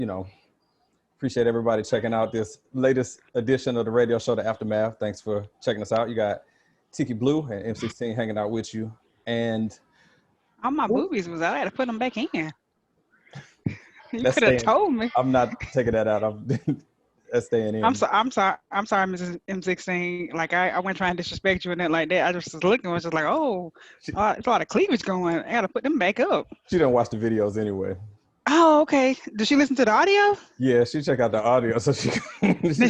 you know, appreciate everybody checking out this latest edition of the radio show, The Aftermath. Thanks for checking us out. You got Tiki Blue and M16 hanging out with you. And all my boobies was out. I had to put them back in. You that's could have told me. I'm not taking that out. That's staying in. I'm sorry, Mrs. M16. Like I went trying to disrespect you and that like that. I just was looking, I was just like, oh, it's a lot of cleavage going. I gotta put them back up. She don't watch the videos anyway. Oh, okay. Does she listen to the audio? Yeah, she check out the audio, so she. Then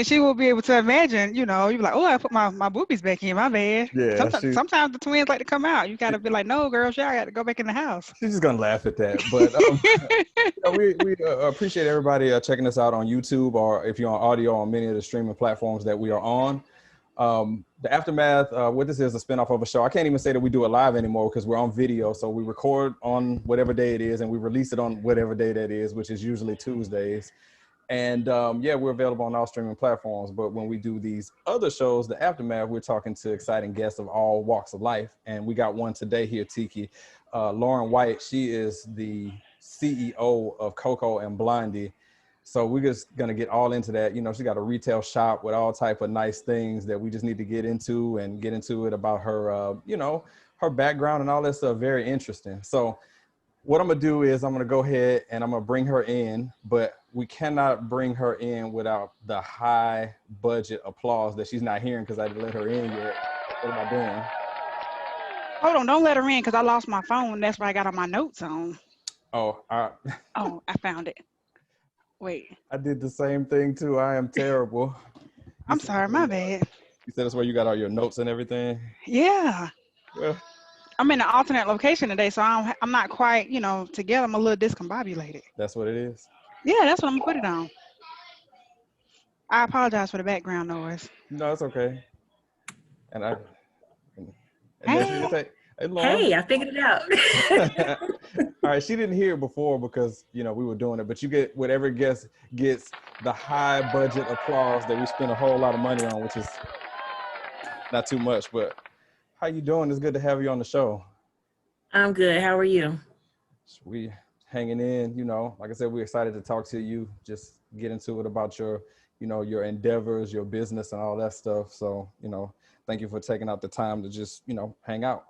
she will be able to imagine. You know, you're like, oh, I put my boobies back in. My bad. Yeah. Sometimes the twins like to come out. You gotta be like, no, girl, I got to go back in the house. She's just gonna laugh at that, but we appreciate everybody checking us out on YouTube, or if you're on audio on many of the streaming platforms that we are on. The Aftermath, what this is a spinoff of a show. I can't even say that we do it live anymore because we're on video. So we record on whatever day it is and we release it on whatever day that is, which is usually Tuesdays. And yeah, we're available on all streaming platforms. But when we do these other shows, The Aftermath, we're talking to exciting guests of all walks of life. And we got one today here, Tiki. Lauren White, she is the CEO of Coco and Blondie. So we're just going to get all into that. You know, she got a retail shop with all type of nice things that we just need to get into it about her, you know, her background and all that stuff. Very interesting. So what I'm going to do is I'm going to go ahead and I'm going to bring her in, but we cannot bring her in without the high budget applause that she's not hearing because I didn't let her in yet. What am I doing? Hold on. Don't let her in because I lost my phone. That's why I got all my notes on. Oh, I found it. Wait. I did the same thing too. I am terrible. I'm sorry, my bad. You said that's where you got all your notes and everything? Yeah. Well, I'm in an alternate location today, so I'm not quite, you know, together. I'm a little discombobulated. That's what it is? Yeah, that's what I'm going to put it on. I apologize for the background noise. No, it's okay. Hey, I figured it out. All right, she didn't hear it before because, you know, we were doing it, but you get whatever guest gets the high budget applause that we spend a whole lot of money on, which is not too much, but how you doing? It's good to have you on the show. I'm good. How are you? We hanging in, you know, like I said, we're excited to talk to you, just get into it about your, you know, your endeavors, your business and all that stuff. So, you know, thank you for taking out the time to just, you know, hang out.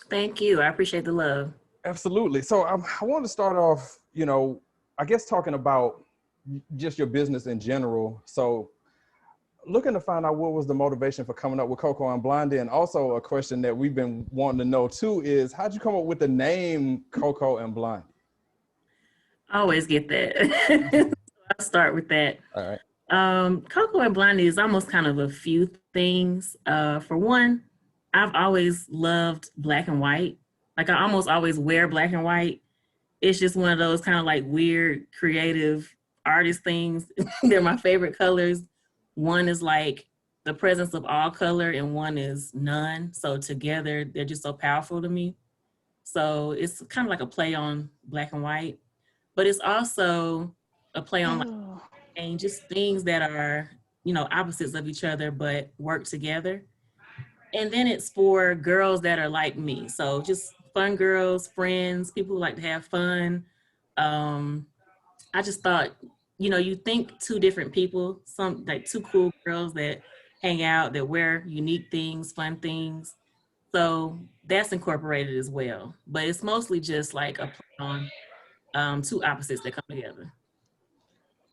Thank you. I appreciate the love. Absolutely. So I want to start off, you know, I guess talking about just your business in general. So looking to find out what was the motivation for coming up with Coco and Blondie. And also a question that we've been wanting to know too is how'd you come up with the name Coco and Blondie? I always get that. I'll start with that. All right. Coco and Blondie is almost kind of a few things. For one, I've always loved black and white. Like I almost always wear black and white. It's just one of those kind of like weird, creative artist things. They're my favorite colors. One is like the presence of all color and one is none. So together, they're just so powerful to me. So it's kind of like a play on black and white, but it's also a play on like, and just things that are, you know, opposites of each other, but work together. And then it's for girls that are like me. So just fun girls, friends, people who like to have fun. I just thought, you know, you think two different people, some like two cool girls that hang out, that wear unique things, fun things. So that's incorporated as well. But it's mostly just like a play on two opposites that come together.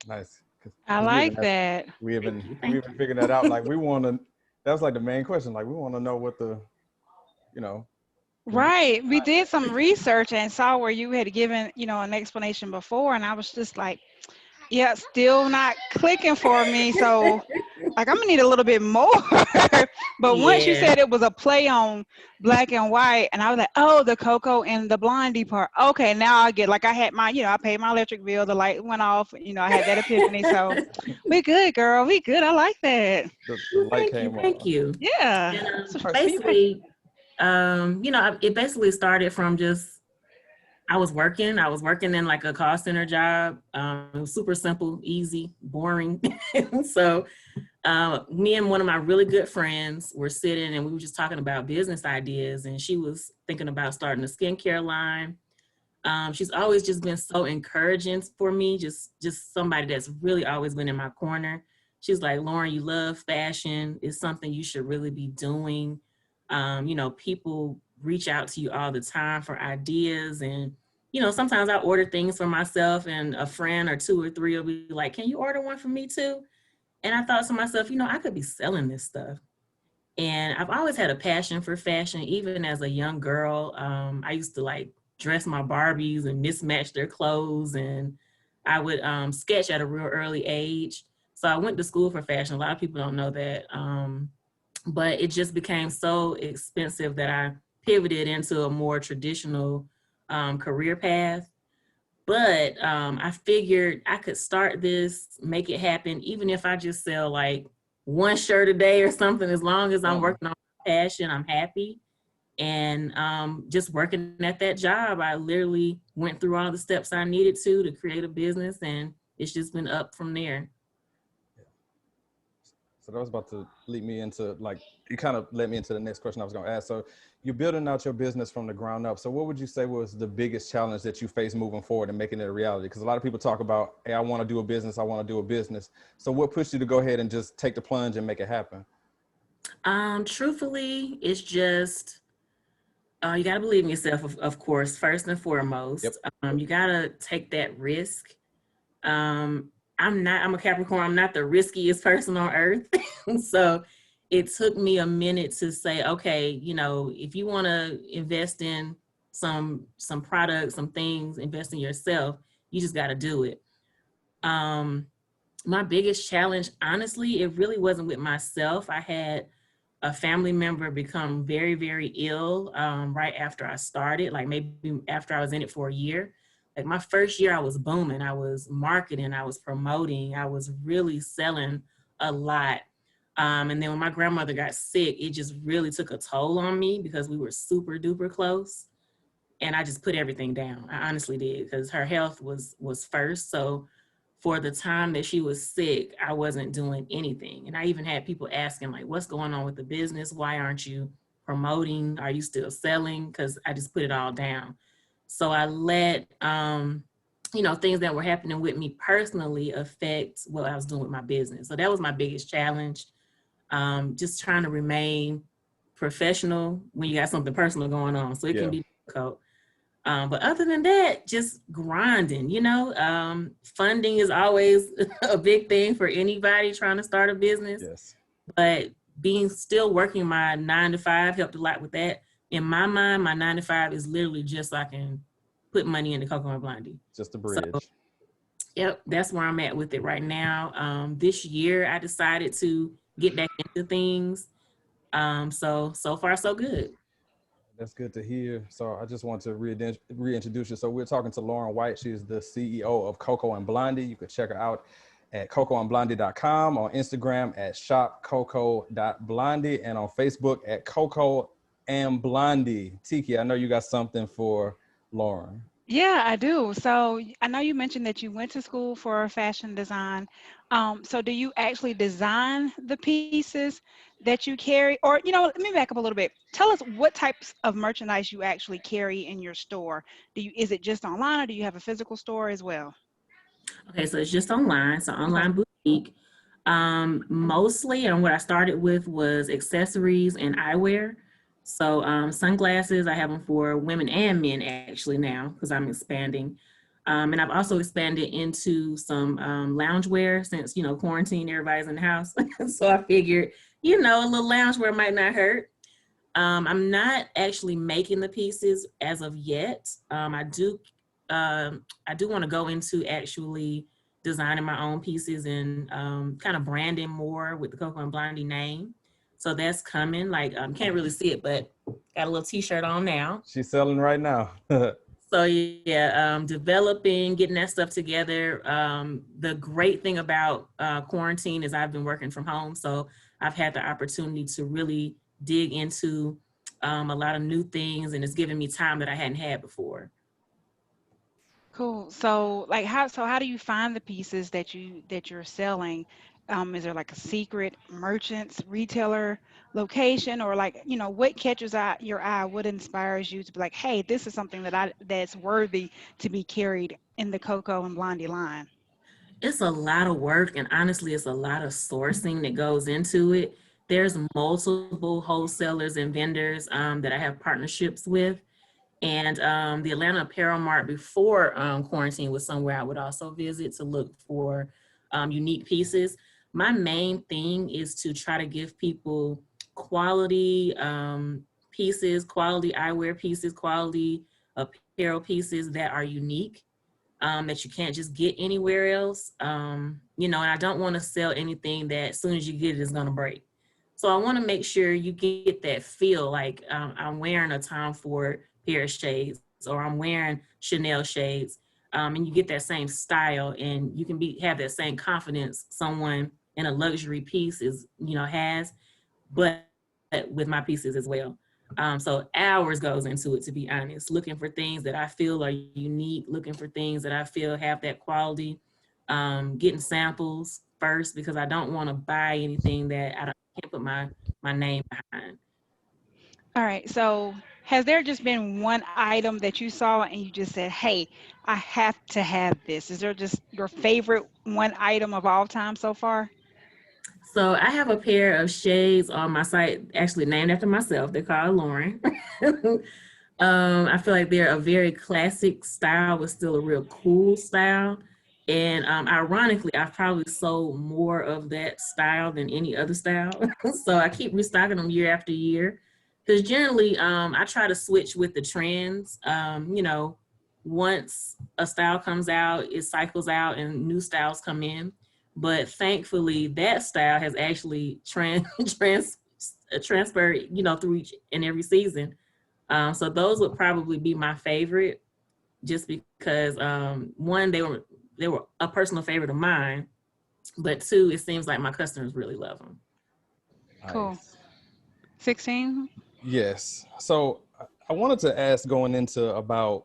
Nice. I like that. We have been figuring that out. Like we want to, that was like the main question. Like we want to know what the, you know. Right. We did some research and saw where you had given, you know, an explanation before. And I was just like, yeah, still not clicking for me. So like, I'm gonna need a little bit more. But once you said it was a play on black and white, and I was like, oh, the Coco and the Blondie part. Okay, now I get, like I had my, you know, I paid my electric bill, the light went off, you know, I had that epiphany. So we good, girl. We good. I like that. The light came on. Thank you. Yeah. And, basically, you know, it basically started from just, I was working in like a call center job. It was super simple, easy, boring. So me and one of my really good friends were sitting and we were just talking about business ideas, and she was thinking about starting a skincare line. She's always just been so encouraging for me, just somebody that's really always been in my corner. She's like, Lauren, you love fashion. It's something you should really be doing. People reach out to you all the time for ideas. And, sometimes I order things for myself and a friend or two or three will be like, can you order one for me too? And I thought to myself, I could be selling this stuff. And I've always had a passion for fashion, even as a young girl. I used to like dress my Barbies and mismatch their clothes. And I would sketch at a real early age. So I went to school for fashion. A lot of people don't know that. But it just became so expensive that I pivoted into a more traditional career path. But I figured I could start this, make it happen, even if I just sell like one shirt a day or something. As long as I'm working on my passion, I'm happy. And just working at that job, I literally went through all the steps I needed to create a business, and it's just been up from there. So that was about to lead me into, like, you kind of led me into the next question I was going to ask. So you're building out your business from the ground up. So what would you say was the biggest challenge that you face moving forward and making it a reality? Because a lot of people talk about, hey, I want to do a business. I want to do a business. So what pushed you to go ahead and just take the plunge and make it happen? Truthfully, it's just, you got to believe in yourself, of course, first and foremost. Yep. You got to take that risk. I'm a Capricorn. I'm not the riskiest person on earth. So it took me a minute to say, okay, if you want to invest in some products, some things, invest in yourself, you just got to do it. My biggest challenge, honestly, it really wasn't with myself. I had a family member become very, very ill right after I started, like maybe after I was in it for a year. Like my first year, I was booming. I was marketing. I was promoting. I was really selling a lot. And then when my grandmother got sick, it just really took a toll on me because we were super duper close. And I just put everything down. I honestly did, because her health was first. So for the time that she was sick, I wasn't doing anything. And I even had people asking, like, what's going on with the business? Why aren't you promoting? Are you still selling? Because I just put it all down. So I let, things that were happening with me personally affect what I was doing with my business. So that was my biggest challenge. Just trying to remain professional when you got something personal going on. So it can be difficult. But other than that, just grinding, funding is always a big thing for anybody trying to start a business. Yes. But still working my 9 to 5 helped a lot with that. In my mind, my 9 to 5 is literally just so I can put money into Coco and Blondie. Just a bridge. So, yep, that's where I'm at with it right now. This year, I decided to get back into things. So far, so good. That's good to hear. So I just want to reintroduce you. So we're talking to Lauren White. She's the CEO of Coco and Blondie. You can check her out at cocoandblondie.com, on Instagram at shopcoco.blondie, and on Facebook at Coco and Blondie. Tiki, I know you got something for Lauren. Yeah, I do. So I know you mentioned that you went to school for fashion design. So do you actually design the pieces that you carry? Or, let me back up a little bit. Tell us what types of merchandise you actually carry in your store. Is it just online, or do you have a physical store as well? Okay, so it's just online. So online boutique. Mostly, and what I started with was accessories and eyewear. So sunglasses, I have them for women and men actually now, because I'm expanding. And I've also expanded into some loungewear since, quarantine, everybody's in the house. So I figured, a little loungewear might not hurt. I'm not actually making the pieces as of yet. I do want to go into actually designing my own pieces and kind of branding more with the Coco and Blondie name. So that's coming. Like, can't really see it, but got a little t-shirt on now. She's selling right now. So yeah, developing, getting that stuff together. The great thing about quarantine is I've been working from home. So I've had the opportunity to really dig into a lot of new things, and it's given me time that I hadn't had before. Cool. So how do you find the pieces that you're selling? Is there like a secret merchants, retailer location, or like, what catches your eye? What inspires you to be like, hey, this is something that's worthy to be carried in the Coco and Blondie line? It's a lot of work, and honestly, it's a lot of sourcing that goes into it. There's multiple wholesalers and vendors that I have partnerships with. And the Atlanta Apparel Mart before quarantine was somewhere I would also visit to look for unique pieces. My main thing is to try to give people quality pieces, quality eyewear pieces, quality apparel pieces that are unique, that you can't just get anywhere else. And I don't want to sell anything that as soon as you get it is going to break. So I want to make sure you get that feel like I'm wearing a Tom Ford pair of shades, or I'm wearing Chanel shades, and you get that same style, and you can have that same confidence someone in a luxury piece has, but with my pieces as well. So hours goes into it, to be honest, looking for things that I feel are unique, looking for things that I feel have that quality, getting samples first, because I don't want to buy anything that can't put my name behind. All right. So has there just been one item that you saw and you just said, hey, I have to have this? Is there just your favorite one item of all time so far? So I have a pair of shades on my site, actually named after myself. They're called Lauren. I feel like they're a very classic style, but still a real cool style. And ironically, I've probably sold more of that style than any other style. So I keep restocking them year after year. Because generally, I try to switch with the trends. Once a style comes out, it cycles out and new styles come in. But thankfully, that style has actually transferred, through each and every season. So those would probably be my favorite, just because one, they were a personal favorite of mine, but two, it seems like my customers really love them. Cool. Nice. 16? Yes. So I wanted to ask, going into about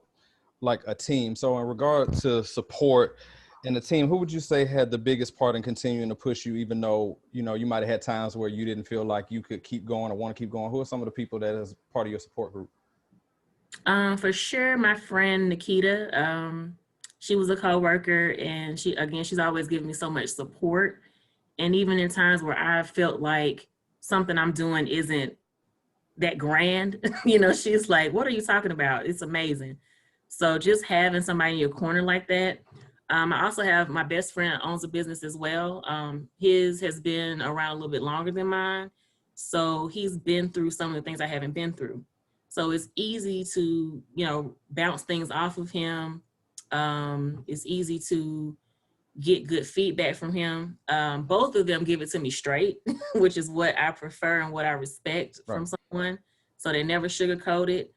like a team. So in regard to support in the team, who would you say had the biggest part in continuing to push you, even though, you might have had times where you didn't feel like you could keep going or want to keep going? Who are some of the people that is part of your support group? For sure, my friend Nikita. She was a coworker, and she's always given me so much support. And even in times where I felt like something I'm doing isn't that grand, she's like, "What are you talking about? It's amazing." So just having somebody in your corner like that. I also have my best friend owns a business as well. His has been around a little bit longer than mine. So he's been through some of the things I haven't been through. So it's easy to, bounce things off of him. It's easy to get good feedback from him. Both of them give it to me straight, which is what I prefer and what I respect from someone. So they never sugarcoat it.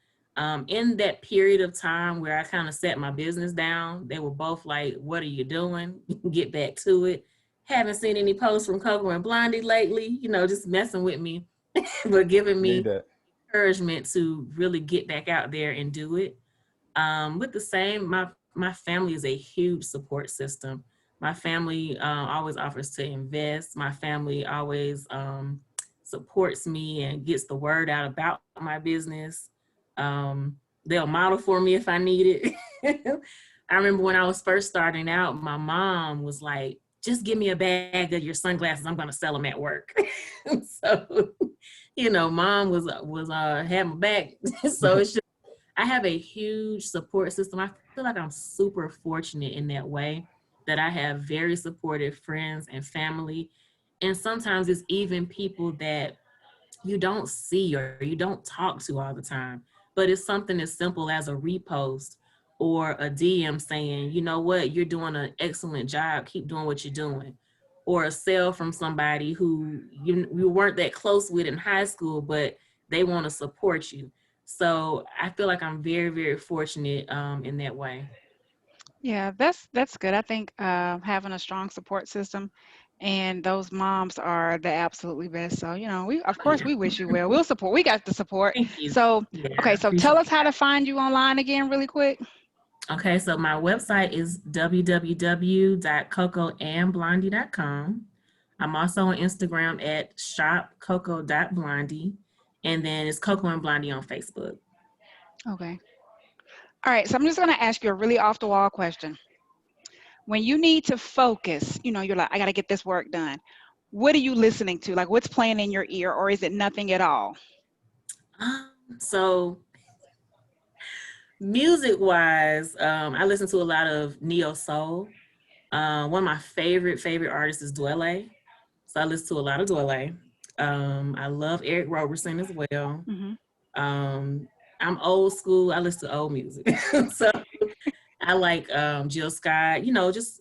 In that period of time where I kind of set my business down, they were both like, "What are you doing? Get back to it. Haven't seen any posts from Coco and Blondie lately," just messing with me, but giving me encouragement to really get back out there and do it. With the same, my family is a huge support system. My family always offers to invest. My family always supports me and gets the word out about my business. They'll model for me if I need it. I remember when I was first starting out, my mom was like, "Just give me a bag of your sunglasses. I'm going to sell them at work." So, mom was had my back. So it's just, I have a huge support system. I feel like I'm super fortunate in that way, that I have very supportive friends and family. And sometimes it's even people that you don't see or you don't talk to all the time, but it's something as simple as a repost or a DM saying, "You know what, you're doing an excellent job. Keep doing what you're doing." Or a sale from somebody who you weren't that close with in high school, but they want to support you. So I feel like I'm very, very fortunate in that way. Yeah, that's good. I think having a strong support system, and those moms are the absolutely best. So, we of Oh, course yeah. we wish you well. We'll support. We got the support. Thank you. So, Yeah, okay, I so tell appreciate us how to find you online again really quick. Okay, so my website is www.cocoandblondie.com. I'm also on Instagram at shopcoco.blondie. And then it's Coco and Blondie on Facebook. Okay. All right. So I'm just going to ask you a really off the wall question. When you need to focus, you're like, I got to get this work done. What are you listening to? Like, what's playing in your ear, or is it nothing at all? So music wise, I listen to a lot of neo soul. One of my favorite artists is Dwele. So I listen to a lot of Dwele. I love Eric Roberson as well. I'm old school. I listen to old music. So I like Jill Scott.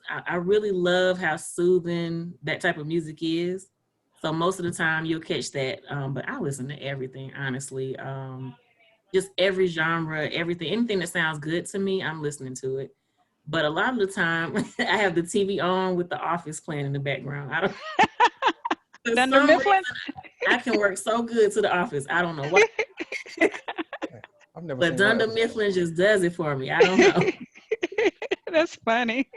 I really love how soothing that type of music is. So most of the time you'll catch that. But I listen to everything, honestly. Just every genre, everything, anything that sounds good to me, I'm listening to it. But a lot of the time, I have the TV on with The Office playing in the background. I don't. For Dunder some Mifflin? reason, I can work so good to The Office. I don't know why. I've never But seen Dunder Mifflin just does it for me. I don't know. That's funny.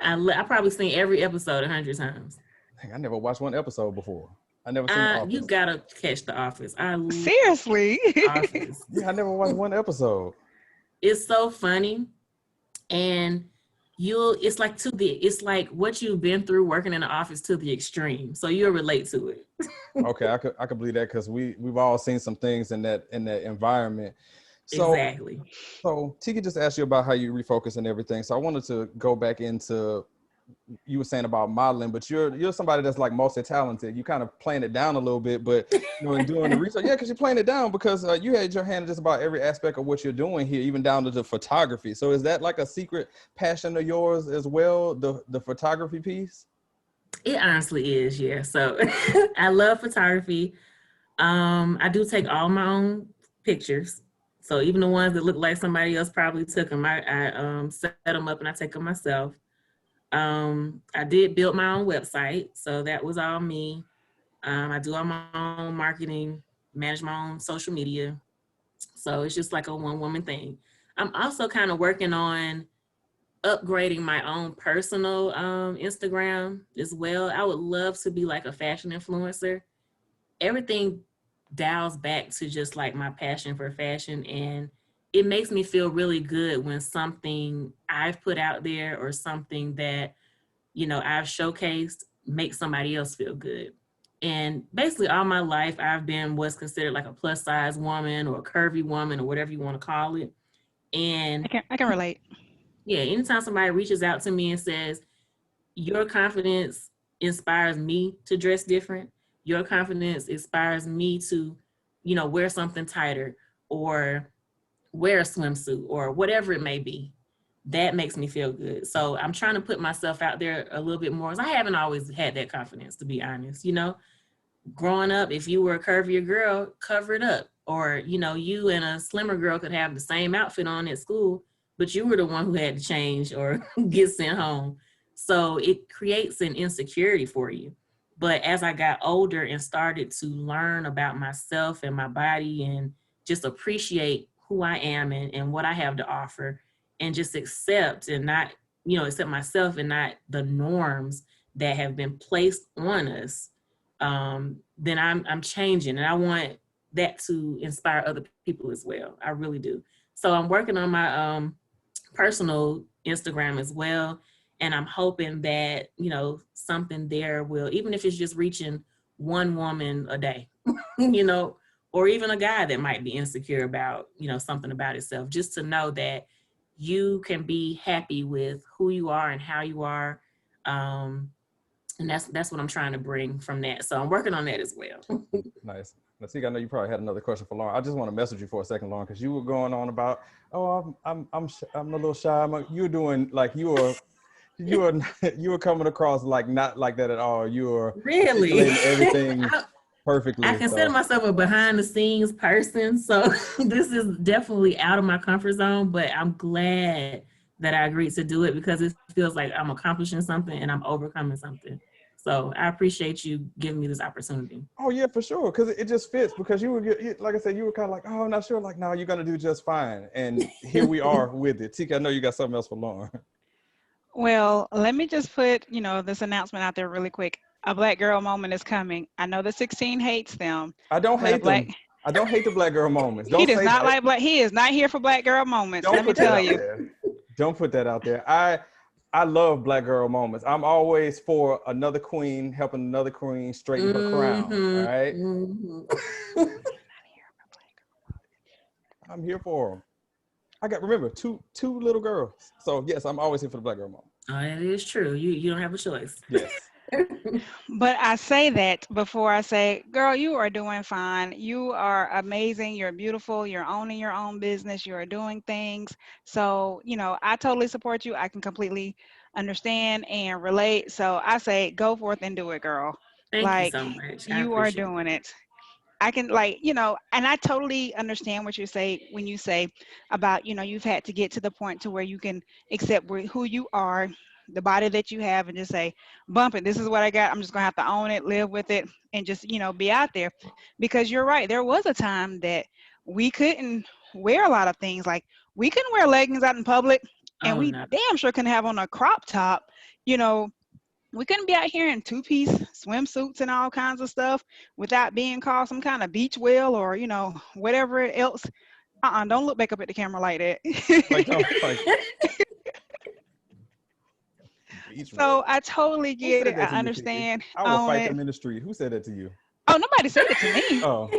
I probably seen every episode 100 times. I never watched one episode before. I never seen The Office. You gotta catch The Office. Seriously? The Office. Yeah, I never watched one episode. It's so funny, and it's like what you've been through working in the office to the extreme. So you'll relate to it. Okay, I could believe that because we've all seen some things in that environment. So, exactly. So Tiki just asked you about how you refocus and everything. So I wanted to go back into, you were saying about modeling, but you're somebody that's like multi-talented. You kind of playing it down a little bit, but in doing the research, yeah, because you're playing it down because you had your hand in just about every aspect of what you're doing here, even down to the photography. So is that like a secret passion of yours as well, the photography piece? It honestly is, yeah. So I love photography. I do take all my own pictures. So even the ones that look like somebody else probably took them, I set them up and I take them myself. I did build my own website, so that was all me. I do all my own marketing, manage my own social media. So it's just like a one-woman thing. I'm also kind of working on upgrading my own personal Instagram as well. I would love to be like a fashion influencer. Everything dials back to just like my passion for fashion, and it makes me feel really good when something I've put out there or something that I've showcased makes somebody else feel good. And basically all my life I've been what's considered like a plus size woman or a curvy woman or whatever you want to call it. And I can relate. Yeah, anytime somebody reaches out to me and says, your confidence inspires me to dress different, your confidence inspires me to, wear something tighter or wear a swimsuit or whatever it may be, that makes me feel good. So I'm trying to put myself out there a little bit more. I haven't always had that confidence, to be honest. Growing up, if you were a curvier girl, cover it up. Or, you and a slimmer girl could have the same outfit on at school, but you were the one who had to change or get sent home. So it creates an insecurity for you. But as I got older and started to learn about myself and my body and just appreciate who I am and what I have to offer and just accept and not, accept myself and not the norms that have been placed on us, then I'm changing, and I want that to inspire other people as well. I really do. So I'm working on my personal Instagram as well. And I'm hoping that, something there will, even if it's just reaching one woman a day, or even a guy that might be insecure about, something about himself, just to know that you can be happy with who you are and how you are. And that's what I'm trying to bring from that. So I'm working on that as well. Nice. Now, see, I know you probably had another question for Lauren. I just want to message you for a second, Lauren, because you were going on about, I'm a little shy. You were doing like you were coming across like not like that at all. You were really everything perfectly. I consider myself a behind the scenes person, so this is definitely out of my comfort zone. But I'm glad that I agreed to do it because it feels like I'm accomplishing something and I'm overcoming something. So I appreciate you giving me this opportunity. Oh yeah, for sure. Because it just fits because you were, like I said, you were kind of like, oh, I'm not sure. Like, no, you're going to do just fine. And here we are with it. Tiki, I know you got something else for Lauren. Well, let me just put, this announcement out there really quick. A black girl moment is coming. I know the 16 hates them, I don't but a hate black them. I don't hate the black girl moments. he Don't does say not that. like black. He is not here for black girl moments. Don't Let me put that tell out you. there. Don't put that out there. I love black girl moments. I'm always for another queen helping another queen straighten her crown. All right. I'm here for them. I got remember two little girls. So yes, I'm always here for the black girl moment. Oh, that is true. You don't have a choice. Yes. But I say that before I say, girl, you are doing fine. You are amazing. You're beautiful. You're owning your own business. You are doing things. So, I totally support you. I can completely understand and relate. So I say, go forth and do it, girl. Thank you Like, so much. I you are appreciate doing it. I can and I totally understand what you say when you say about, you've had to get to the point to where you can accept who you are, the body that you have, and just say, bump it. This is what I got. I'm just gonna have to own it, live with it, and just, be out there. Because you're right. There was a time that we couldn't wear a lot of things. Like we couldn't wear leggings out in public, it. and Oh we no. damn sure couldn't have on a crop top, you know, we couldn't be out here in two-piece swimsuits and all kinds of stuff without being called some kind of beach whale or whatever else. Don't look back up at the camera like that. Like don't like beach So whale. I totally Who get said it. I that to you, Tiki? understand. I will Own fight it. them in the street. Who said that to you? Oh, nobody said it to me. Oh,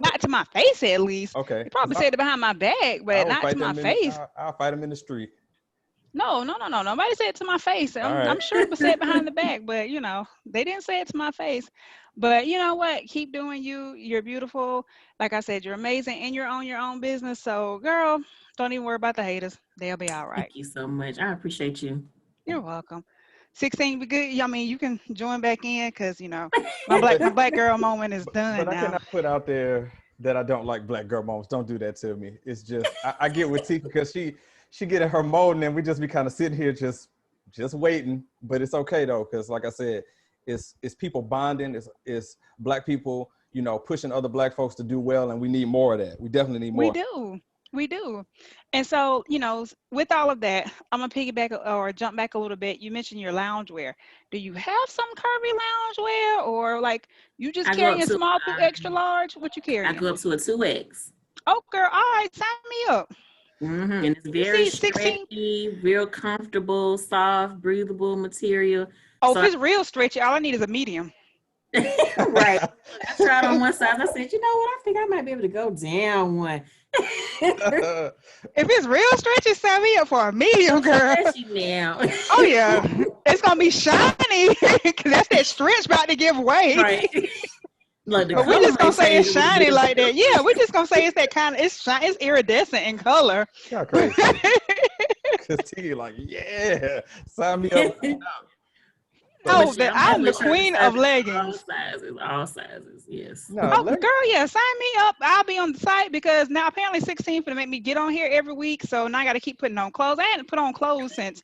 Not to my face, at least. okay. They probably said it behind my back, I but will not to fight my them face. I'll fight them in the street. No. Nobody said it to my face. All I'm right. sure it was said behind the back, but they didn't say it to my face. But you know what? Keep doing you. You're beautiful. Like I said, you're amazing and you're on your own business. So, girl, don't even worry about the haters. They'll be all right. Thank you so much. I appreciate you. You're welcome. 16 be good. I mean, you can join back in because my But black girl moment is done but I now. cannot put out there that I don't like black girl moments. Don't do that to me. It's just I get with Tiki because she get in her mode and then we just be kind of sitting here just waiting. But it's okay though, because like I said, it's people bonding, it's black people, pushing other black folks to do well, and we need more of that. We definitely need We more. do. We do. And so, with all of that, I'm going to piggyback or jump back a little bit. You mentioned your loungewear. Do you have some curvy loungewear or like you just I go carrying up to small through extra large? What you I carrying? go up to a 2X. Oh, girl. All right. Sign me up. And it's You very see 16. stretchy, real comfortable, soft, breathable material. Oh, if So it's real stretchy, all I need is a medium. right. I tried on one side. I said, you know what? I think I might be able to go down one. If it's real stretchy, sign me up for a medium, girl. Stretchy now. Oh, yeah. It's going to be shiny because that's that stretch about to give way. Right. Look, But we just gonna say it's shiny bit, like that. Yeah, we just gonna say it's that kind of it's iridescent in color. Yeah, crazy. Because Tiki like, yeah, sign me up. No, that I'm the queen of leggings. All sizes, yes. No, Oh, girl, yeah, sign me up. I'll be on the site because now apparently 16 for to make me get on here every week. So now I got to keep putting on clothes. I hadn't put on clothes since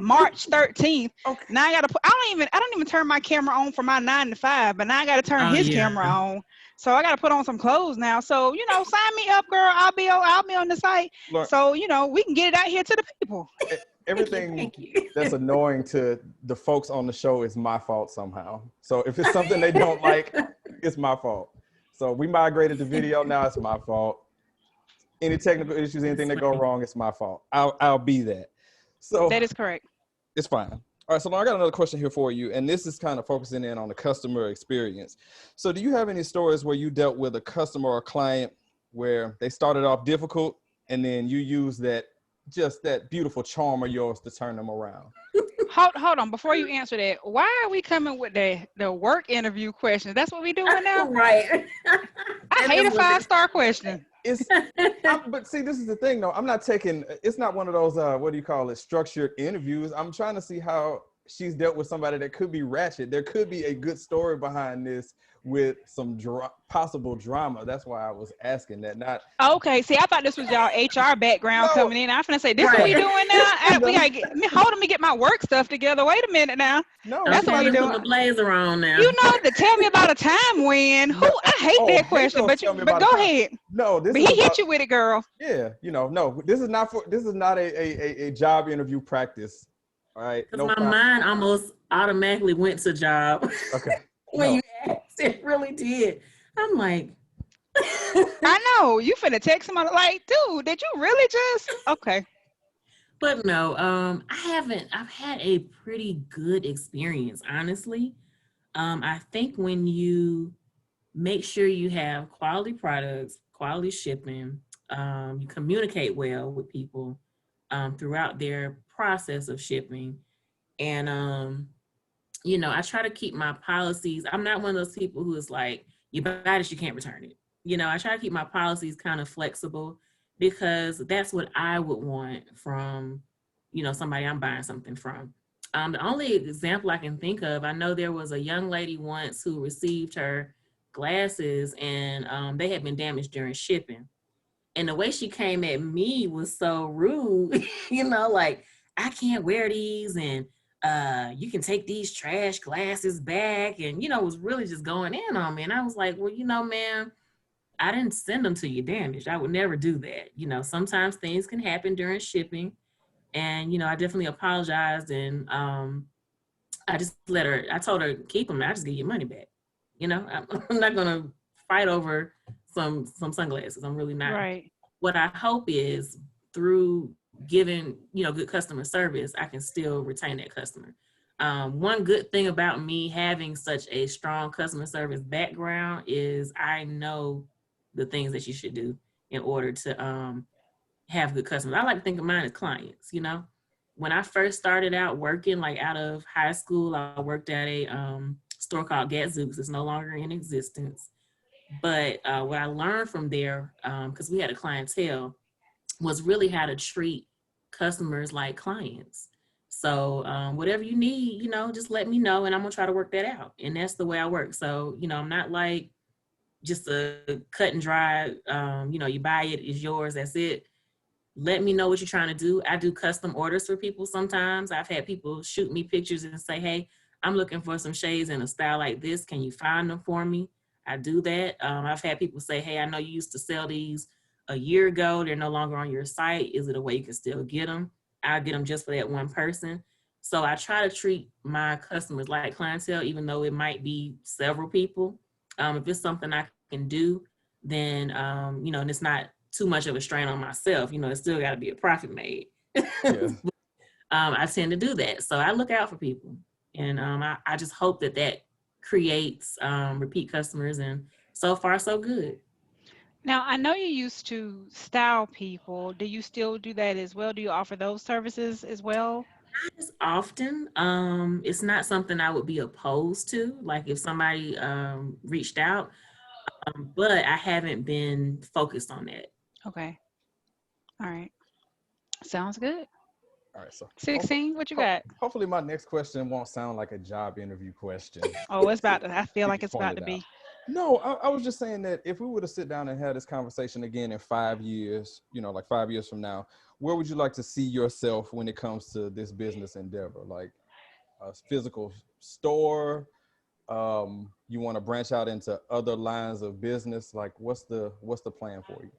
March 13th. Okay. Now I got to put. I don't even turn my camera on for my 9 to 5, but now I got to turn his camera on. So I got to put on some clothes now. So sign me up, girl. I'll be on the site. Look, so we can get it out here to the people. Everything that's annoying to the folks on the show is my fault somehow. So if it's something they don't like, it's my fault. So we migrated to video now. It's my fault. Any technical issues, anything that go wrong, it's my fault. I'll be that. So that is correct. It's fine. All right, so now I got another question here for you, and this is kind of focusing in on the customer experience. So do you have any stories where you dealt with a customer or client where they started off difficult and then you use that beautiful charm of yours to turn them around? Hold on. Before you answer that, why are we coming with the work interview questions? That's what we doing now? Right. I hate a 5-star question. But see, this is the thing though. I'm not taking, it's not one of those, what do you call it, structured interviews. I'm trying to see how she's dealt with somebody that could be ratchet. There could be a good story behind this with some possible drama. That's why I was asking that. Not okay. See, I thought this was y'all HR background coming in. I'm finna say, this what we doing now? We gotta hold me get my work stuff together. Wait a minute now. No, that's what we doing. The blazer on now. To tell me about a time when. I hate that question. But go ahead. No, but he hit you with it, girl. Yeah, no. This is not a job interview practice. All right. Because my mind almost automatically went to job. Okay. When No. you asked, it really did. I'm like, I know you finna text somebody like, dude, did you really just? Okay. but no, I've had a pretty good experience, honestly. I think when you make sure you have quality products, quality shipping, you communicate well with people throughout their process of shipping. And, I try to keep my policies. I'm not one of those people who is like, you buy this, you can't return it. I try to keep my policies kind of flexible because that's what I would want from, somebody I'm buying something from. The only example I can think of, I know there was a young lady once who received her glasses and they had been damaged during shipping. And the way she came at me was so rude, like, I can't wear these and you can take these trash glasses back. And, was really just going in on me. And I was like, well, man, I didn't send them to you damaged. I would never do that. Sometimes things can happen during shipping. And, I definitely apologized. And I told her, keep them. I just give you money back. I'm not going to fight over some sunglasses. I'm really not. Right. What I hope is through giving, good customer service, I can still retain that customer. One good thing about me having such a strong customer service background is I know the things that you should do in order to have good customers. I like to think of mine as clients, When I first started out working, like out of high school, I worked at a store called Gadzooks. It's no longer in existence. But what I learned from there, because we had a clientele, was really how to treat customers like clients. So whatever you need, just let me know and I'm going to try to work that out. And that's the way I work. So, I'm not like just a cut and dry, you buy it, it's yours, that's it. Let me know what you're trying to do. I do custom orders for people sometimes. I've had people shoot me pictures and say, hey, I'm looking for some shades in a style like this. Can you find them for me? I do that. I've had people say, hey, I know you used to sell these a year ago. They're no longer on your site. Is it a way you can still get them? I'll get them just for that one person. So I try to treat my customers like clientele, even though it might be several people. If it's something I can do, then, and it's not too much of a strain on myself, it's still got to be a profit made. Yeah. I tend to do that. So I look out for people. And I just hope that creates repeat customers. And so far, so good. Now, I know you used to style people. Do you still do that as well? Do you offer those services as well? Not as often. It's not something I would be opposed to. Like if somebody reached out, but I haven't been focused on that. Okay. All right. Sounds good. All right. So 16, what you got? hopefully my next question won't sound like a job interview question. Oh, it's about to, I feel like it's about to be. No, I was just saying that if we were to sit down and have this conversation again in 5 years, like 5 years from now, where would you like to see yourself when it comes to this business endeavor? Like a physical store? You want to branch out into other lines of business? Like what's the plan for you?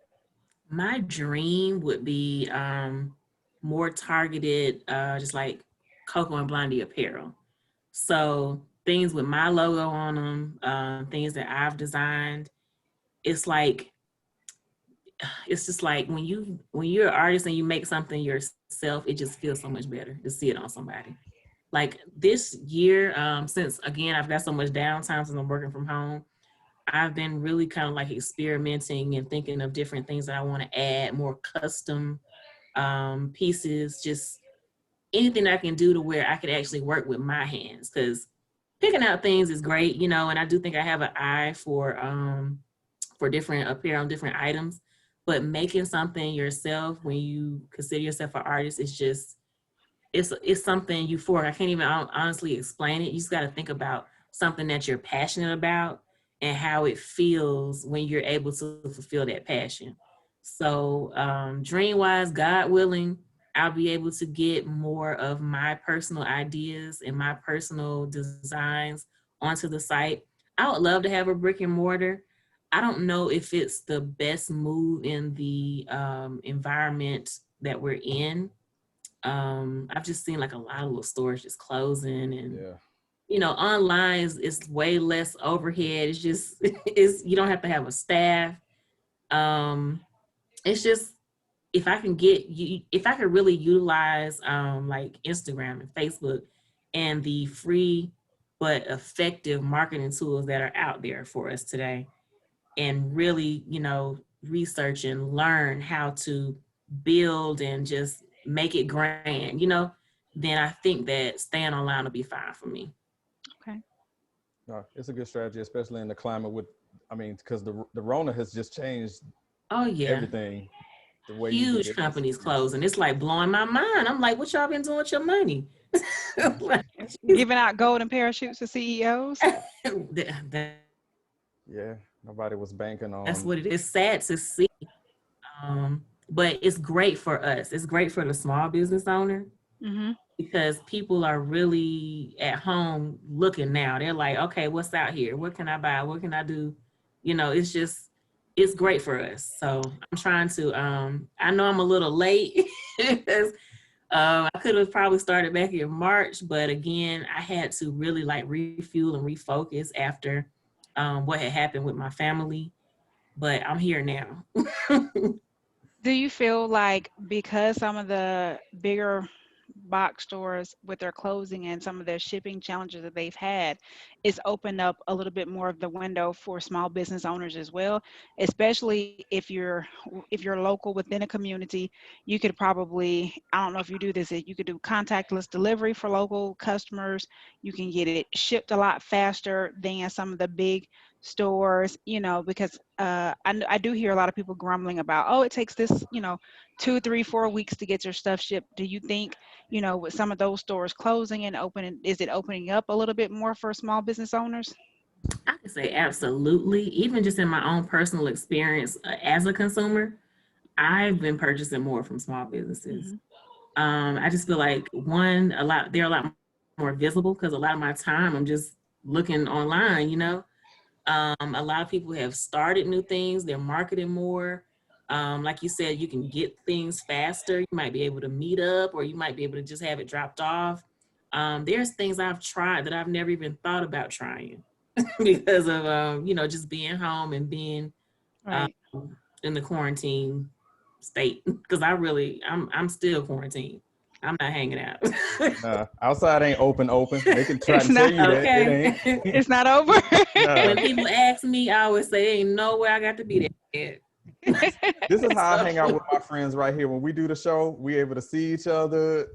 My dream would be more targeted, just like Coco and Blondie apparel. So things with my logo on them, things that I've designed. It's just like when you're an artist and you make something yourself, it just feels so much better to see it on somebody. Like this year, since again I've got so much downtime since I'm working from home, I've been really kind of like experimenting and thinking of different things that I want to add, more custom pieces, just anything I can do to where I could actually work with my hands. Because picking out things is great, and I do think I have an eye for different apparel, different items. But making something yourself when you consider yourself an artist is just it's something euphoric. I can't even honestly explain it. You just got to think about something that you're passionate about and how it feels when you're able to fulfill that passion. So dream wise, God willing, I'll be able to get more of my personal ideas and my personal designs onto the site. I would love to have a brick and mortar. I don't know if it's the best move in the environment that we're in. I've just seen like a lot of little stores just closing, and Yeah. you know, online is way less overhead. It's just it's you don't have to have a staff. It's just if I could really utilize like Instagram and Facebook and the free but effective marketing tools that are out there for us today, and really, you know, research and learn how to build and just make it grand, you know, then I think that staying online will be fine for me. Okay. No, it's a good strategy, especially in the climate with, I mean, because the Rona has just changed Oh yeah. everything, the way you do Huge business. companies closing. It's like blowing my mind. I'm like, what y'all been doing with your money? Like, Giving out golden parachutes to CEOs. Yeah, nobody was banking that's on. what it is. Sad to see. But it's great for us. It's great for the small business owner Mm-hmm. because people are really at home looking now. They're like, okay, what's out here? What can I buy? What can I do? You know, it's great for us. So I'm trying to, I know I'm a little late because I could have probably started back in March, but again, I had to really like refuel and refocus after what had happened with my family. But I'm here now. Do you feel like because some of the bigger box stores with their closing and some of their shipping challenges that they've had, it's opened up a little bit more of the window for small business owners as well, especially if you're local within a community, you could probably, I don't know if you do this, you could do contactless delivery for local customers. You can get it shipped a lot faster than some of the big stores, you know, because I do hear a lot of people grumbling about, oh, it takes this, you know, 2, 3, 4 weeks to get your stuff shipped. Do you think, you know, with some of those stores closing and opening, is it opening up a little bit more for small business owners? I can say absolutely. Even just in my own personal experience as a consumer, I've been purchasing more from small businesses. Mm-hmm. I just feel like they're a lot more visible because a lot of my time I'm just looking online, you know. A lot of people have started new things, they're marketing more. Like you said, you can get things faster. You might be able to meet up, or you might be able to just have it dropped off. There's things I've tried that I've never even thought about trying because of you know, just being home and being um, Right. in the quarantine state. Because I'm still quarantined. I'm not hanging out. Outside ain't open. They can try It's and tell not. you that it Okay. ain't. It's not over. When people ask me, I always say, "Ain't nowhere I got to be there." This is how I hang out So, with my friends right here. When we do the show, we able to see each other.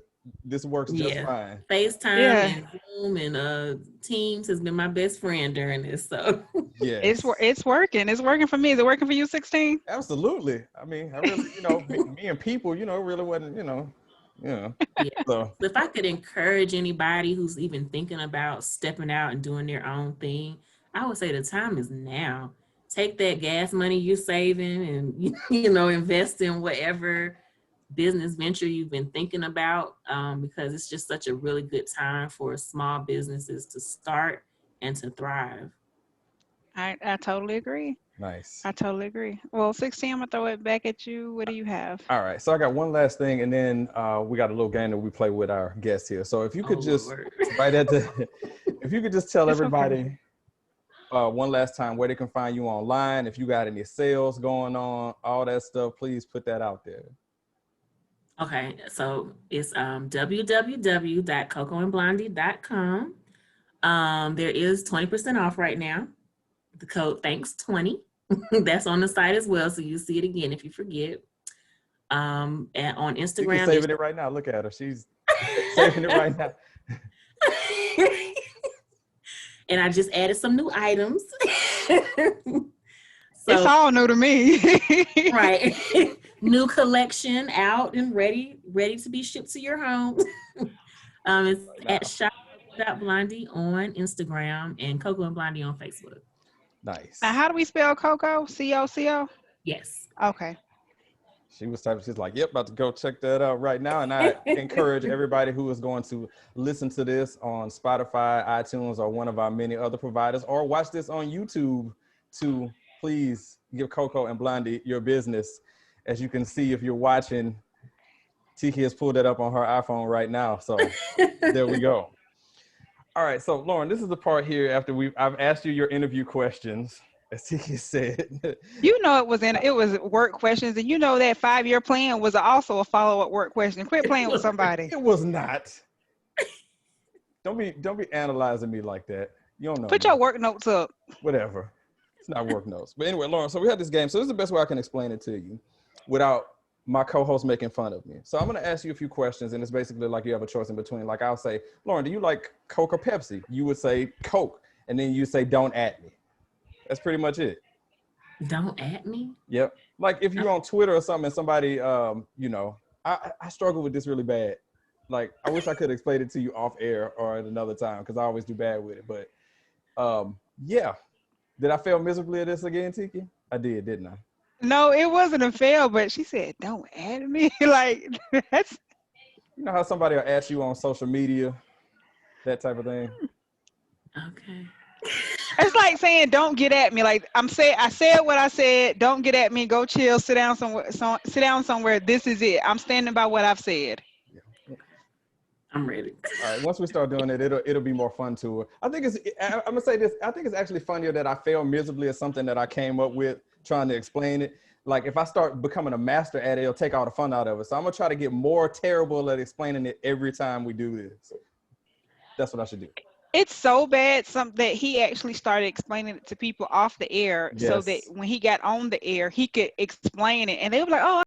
This works just yeah, fine. FaceTime Yeah. and Zoom and Teams has been my best friend during this. So, Yes, It's working. It's working for me. Is it working for you, 16? absolutely. I mean, I really, you know, me and people, you know, it really wasn't, yeah. So If I could encourage anybody who's even thinking about stepping out and doing their own thing, I would say the time is now. Take that gas money you're saving and you know, invest in whatever business venture you've been thinking about, because it's just such a really good time for small businesses to start and to thrive. I totally agree. nice. I totally agree. Well, 16, I'm gonna throw it back at you. What do you have? All right. So I got one last thing, and then we got a little game that we play with our guests here. So if you Oh could just Lord. right at the, if you could just tell It's okay. everybody one last time where they can find you online, if you got any sales going on, all that stuff, please put that out there. Okay, so it's www.cocoandblondie.com. There is 20% off right now. The code thanks20. That's on the site as well, so you see it again if you forget. And on She's Instagram, saving it right now. Look at her. She's saving it right now. and I just added some new items. It's So all new to me. right, new collection out and ready to be shipped to your home. It's at shop.blondie on Instagram and Coco and Blondie on Facebook. Nice. Now, how do we spell Coco? C-O-C-O? Yes. Okay. She was typing, she's like, yep, about to go check that out right now. And I encourage everybody who is going to listen to this on Spotify, iTunes, or one of our many other providers, or watch this on YouTube to please give Coco and Blondie your business. As you can see, if you're watching, Tiki has pulled that up on her iPhone right now. So there we go. All right. So Lauren, this is the part here after I've asked you your interview questions, as Tiki said. You know, it was work questions, and you know that 5-year plan was also a follow-up work question. Quit playing with somebody. It was not. Don't be analyzing me like that. You don't know. Put me. your work notes up. Whatever. It's not work notes. But anyway, Lauren, so we had this game. So this is the best way I can explain it to you without my co-host making fun of me. So I'm going to ask you a few questions, and it's basically like you have a choice in between. Like I'll say, Lauren, do you like Coke or Pepsi? You would say Coke, and then you say, don't at me. That's pretty much it. Don't at me? Yep. Like if you're on Twitter or something and somebody, you know, I struggle with this really bad. Like I wish I could explain it to you off air or at another time because I always do bad with it. But yeah. Did I fail miserably at this again, Tiki? I did, didn't I? No, it wasn't a fail, but she said, don't add me. Like, that's... You know how somebody will ask you on social media, that type of thing? Okay. It's like saying, don't get at me. Like I said what I said. Don't get at me. Go chill. Sit down somewhere. Sit down somewhere. This is it. I'm standing by what I've said. I'm ready. All right. Once we start doing it, it'll be more fun too. I'm gonna say this. I think it's actually funnier that I failed miserably at something that I came up with trying to explain it. Like if I start becoming a master at it, it'll take all the fun out of it. So I'm gonna try to get more terrible at explaining it every time we do this. That's what I should do. It's so bad that he actually started explaining it to people off the air, so that when he got on the air, he could explain it, and they were like, "Oh."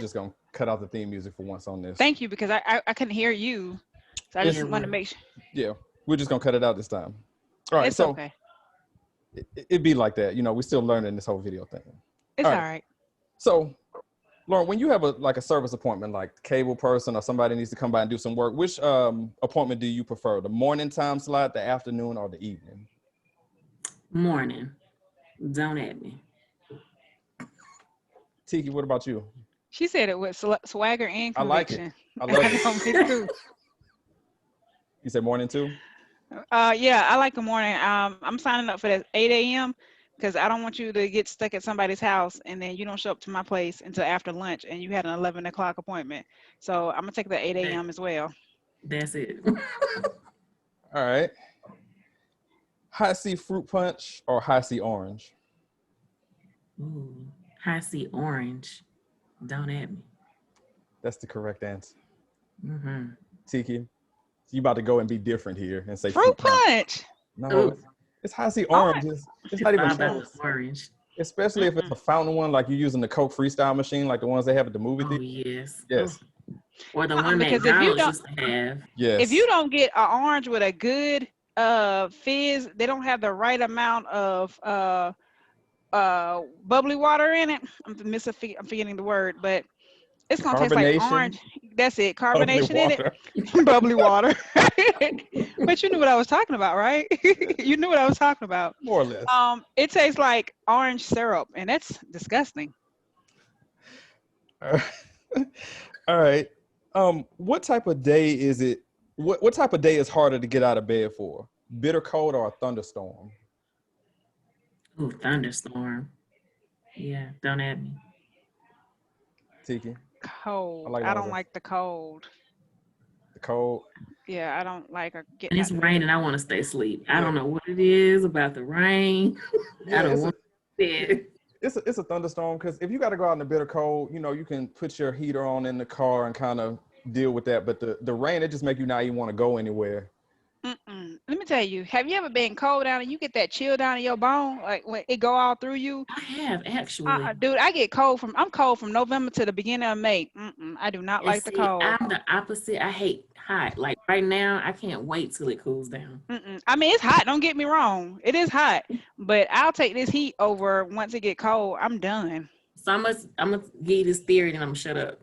Just gonna cut out the theme music for once on this. Thank you, because I couldn't hear you, so I just wanted to make sure. Yeah, we're just gonna cut it out this time. All right, it's so okay. It'd be like that, you know. We're still learning this whole video thing. It's all right. So, Lauren, when you have a service appointment, like cable person or somebody needs to come by and do some work, which appointment do you prefer? The morning time slot, the afternoon, or the evening? Morning. Don't at me. Tiki, what about you? She said it with swagger and conviction. I like it. I love it. Me too. You said morning too? Yeah, I like the morning. I'm signing up for that 8 a.m. because I don't want you to get stuck at somebody's house and then you don't show up to my place until after lunch and you had an 11 o'clock appointment. So I'm gonna take the 8 a.m. as well. That's it. All right. High C fruit punch or high C orange? Ooh, high C orange. Don't at me. That's the correct answer. Mm-hmm. Tiki, you about to go and be different here and say fruit punch. No, it's high C orange. It's not even close. Orange. Especially if it's a fountain one, like you're using the Coke Freestyle machine, like the ones they have at the movie theater. Yes. Yes. Or the one McDonald's used to have. Yes. If you don't get an orange with a good fizz, they don't have the right amount of bubbly water in it. I'm forgetting the word, but it's gonna taste like orange. That's it. Carbonation in it. Bubbly water. But you knew what I was talking about, right? You knew what I was talking about. More or less. It tastes like orange syrup, and that's disgusting. All right. What type of day is it? What type of day is harder to get out of bed for? Bitter cold or a thunderstorm? Ooh, thunderstorm. Yeah, don't at me. Tiki? Cold. I don't like the cold. The cold? Yeah, I don't like getting. And it's raining. I want to stay asleep. I don't know what it is about the rain. I don't want to bed. It's a thunderstorm because if you got to go out in the bitter cold, you know, you can put your heater on in the car and kind of deal with that. But the rain, it just make you not even want to go anywhere. Let me tell you, have you ever been cold down and you get that chill down in your bone, like when it go all through you? I have actually. Dude, I'm cold from November to the beginning of May. I do not And like the see, cold. I'm the opposite. I hate hot. Like right now, I can't wait till it cools down. I mean, it's hot. Don't get me wrong. It is hot, but I'll take this heat over once it get cold. I'm done. So I'm gonna give you this theory and I'm gonna shut up.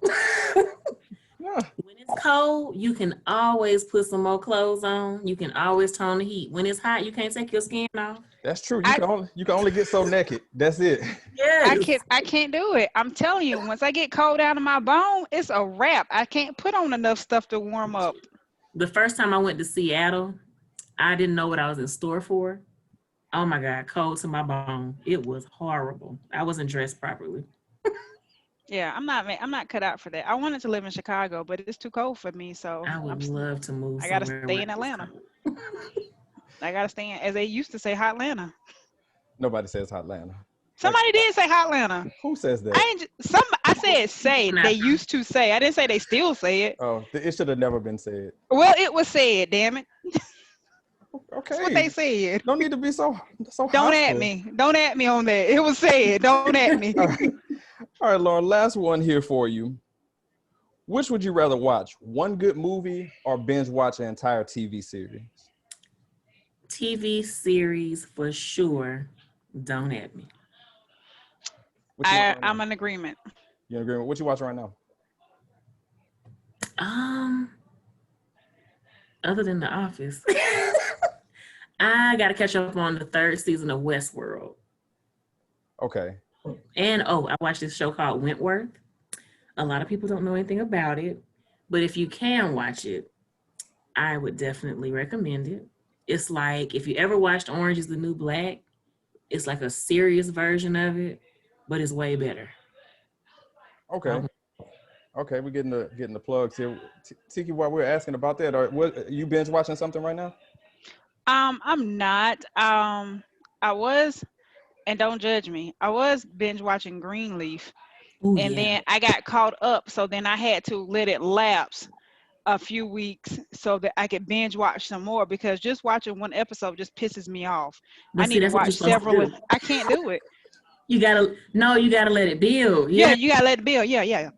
Yeah. When it's cold, you can always put some more clothes on. You can always turn the heat. When it's hot, you can't take your skin off. That's true. I You can only get so naked. That's it. Yes. I can't do it. I'm telling you, once I get cold down to my bone, it's a wrap. I can't put on enough stuff to warm up. The first time I went to Seattle, I didn't know what I was in store for. Oh my God, cold to my bone. It was horrible. I wasn't dressed properly. Yeah, I'm not cut out for that. I wanted to live in Chicago, but it's too cold for me. So I would love to move I gotta somewhere stay where in it's Atlanta. cold. I gotta stay in, as they used to say, Hotlanta. Nobody says Hotlanta. Somebody did say Hotlanta. Who says that? I said say. They used to say. I didn't say they still say it. Oh, it should have never been said. Well, it was said. Damn it. Okay. That's what they said. No need to be so Don't hostile. at me. Don't at me on that. It was said. Don't at me. All right, Lauren, last one here for you. Which would you rather watch? One good movie or binge watch an entire TV series? TV series for sure. Don't at me. I'm in agreement. You in agreement? What you watching right now? Other than The Office, I got to catch up on the 3rd season of Westworld. Okay. And I watched this show called Wentworth. A lot of people don't know anything about it, but if you can watch it, I would definitely recommend it. It's like if you ever watched Orange is the New Black, it's like a serious version of it, but it's way better. Okay. Okay, we're getting the plugs here. Tiki, while we're asking about that, or what you binge watching something right now? I'm not. I was, and don't judge me. I was binge watching Greenleaf, Ooh, and yeah. then I got caught up. So then I had to let it lapse a few weeks so that I could binge watch some more, because just watching one episode just pisses me off. But I need to watch several. I can't do it. You gotta let it build. Yeah, you gotta let it build. Yeah.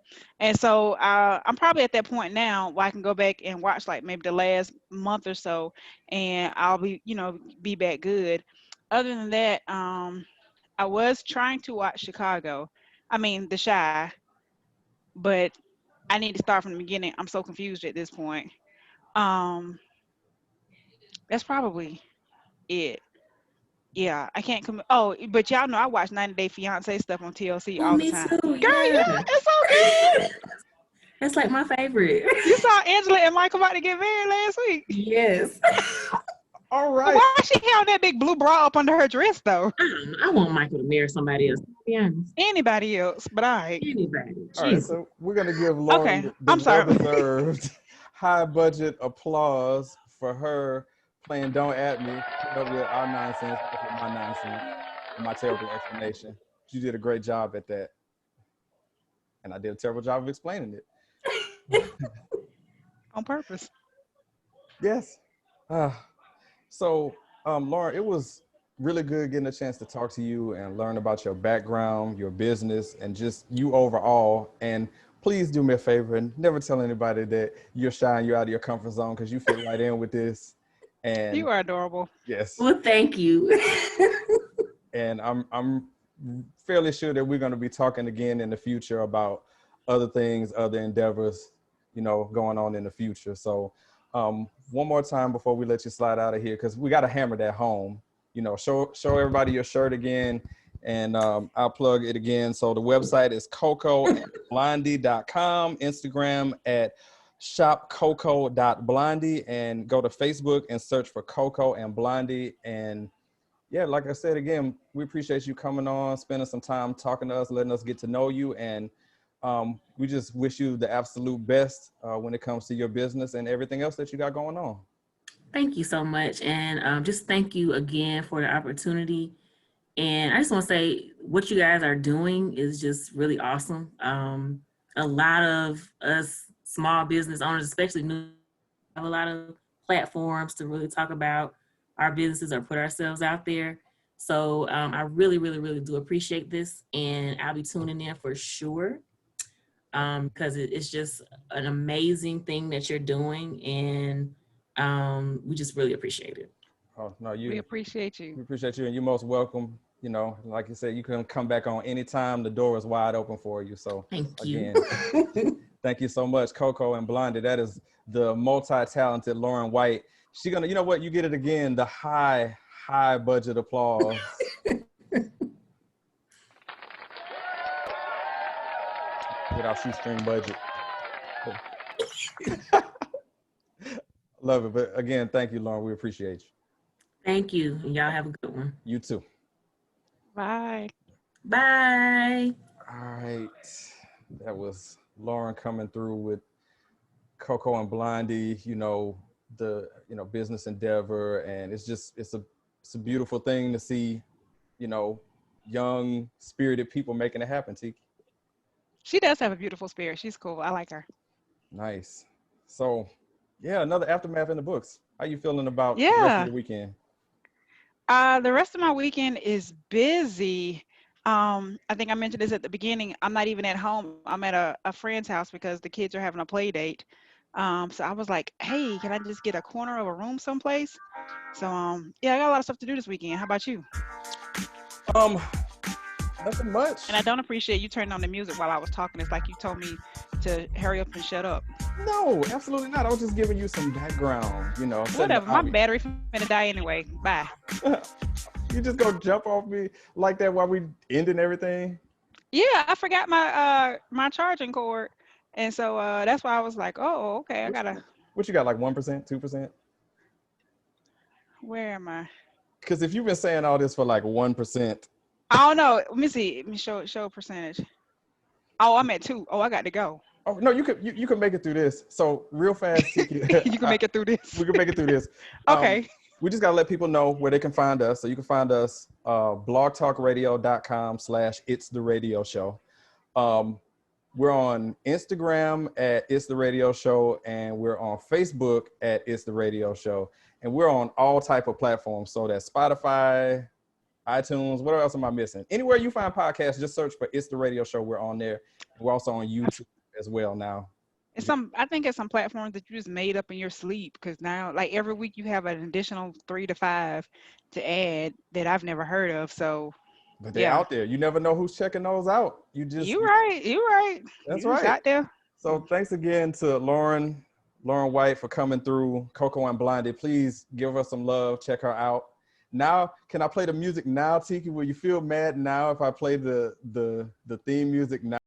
And so I'm probably at that point now where I can go back and watch like maybe the last month or so, and I'll be back good. Other than that, I was trying to watch The Shy, but I need to start from the beginning. I'm so confused at this point. Um, that's probably it. Yeah, I can't come. Oh, but y'all know I watch 90 Day Fiance stuff on TLC all the Me time. too. Girl, Yeah. yeah, it's so good. That's like my favorite. You saw Angela and Mike about to get married last week. Yes. All right. Why she have that big blue bra up under her dress though? I want Michael to marry somebody else. To be honest. Anybody else, but Anybody. All right, so we're gonna give Lauren the I'm sorry. well-deserved high budget applause for her playing "Don't At Me" with our nonsense, with my nonsense, and my terrible explanation. You did a great job at that, and I did a terrible job of explaining it. On purpose. Yes. So, Lauren, it was really good getting a chance to talk to you and learn about your background, your business, and just you overall. And please do me a favor and never tell anybody that you're shy and you're out of your comfort zone, because you fit right in with this. And you are adorable. Yes. Well, thank you. And I'm fairly sure that we're going to be talking again in the future about other things, other endeavors, going on in the future. So one more time before we let you slide out of here, because we got to hammer that home, show everybody your shirt again, and I'll plug it again. So the website is cocoandblondie.com, Instagram at shopcoco.blondie, and go to Facebook and search for Coco and Blondie. And yeah, like I said, again, we appreciate you coming on, spending some time talking to us, letting us get to know you. And we just wish you the absolute best when it comes to your business and everything else that you got going on. Thank you so much. And just thank you again for the opportunity. And I just want to say what you guys are doing is just really awesome. A lot of us small business owners, especially new, have a lot of platforms to really talk about our businesses or put ourselves out there. So I really, really, really do appreciate this, and I'll be tuning in for sure, because it's just an amazing thing that you're doing, and we just really appreciate it. Oh no, We appreciate you. we appreciate you, and you're most welcome. You know, like you said, you can come back on anytime. The door is wide open for you. So Thank you. again, thank you so much, Coco and Blondie. That is the multi-talented Lauren White. She gonna, you know what? You get it again. The high budget applause. With our shoestring budget. Love it. But again, thank you, Lauren. We appreciate you. Thank you. And y'all have a good one. You too. Bye. Bye. All right. That was Lauren coming through with Coco and Blondie, you know, the business endeavor. And it's a beautiful thing to see, you know, young, spirited people making it happen, Tiki. She does have a beautiful spirit. She's cool. I like her. Nice. So, yeah, another aftermath in the books. How you feeling about the rest Yeah. of the weekend? The rest of my weekend is busy. I think I mentioned this at the beginning. I'm not even at home. I'm at a friend's house because the kids are having a play date. So I was like, hey, can I just get a corner of a room someplace? So yeah, I got a lot of stuff to do this weekend. How about you? Nothing much. And I don't appreciate you turning on the music while I was talking. It's like you told me to hurry up and shut up. No, absolutely not. I was just giving you some background, you know. Whatever. My battery's finna die anyway. Bye. You just gonna jump off me like that while we ending everything? Yeah, I forgot my charging cord, and so that's why I was like, oh, okay, I gotta. What you got, like 1%, 2%? Where am I? Because if you've been saying all this for like 1%. I don't know. Let me see. Let me show a percentage. Oh, I'm at 2. Oh, I got to go. Oh no, you can make it through this. So real fast, Tiki, You can make it through this. we can make it through this. Okay. We just gotta let people know where they can find us. So you can find us blogtalkradio.com/It's the Radio Show. We're on Instagram at It's the Radio Show, and we're on Facebook at It's the Radio Show, and we're on all type of platforms. So that's Spotify, iTunes. What else am I missing? Anywhere you find podcasts, just search for It's the Radio Show. We're on there. We're also on YouTube as well now. I think it's some platforms that you just made up in your sleep, because now, like, every week you have an additional 3 to 5 to add that I've never heard of. So, but they're out there. You never know who's checking those out. You right. That's you right. Out there. So thanks again to Lauren White for coming through. Coco and Blondie, please give her some love. Check her out. Now, can I play the music now, Tiki? Will you feel mad now if I play the theme music now?